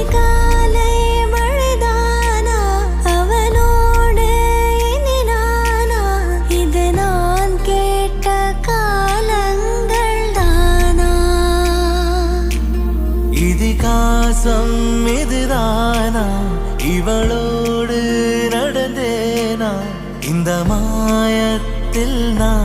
அதிகாலை மழைதானா அவனோடு இனி நானா இது நான் கேட்ட காலங்கள் தானா இதிகாசம் இதுதானா இவளோடு நடந்தேனா இந்த மாயத்தில் நான்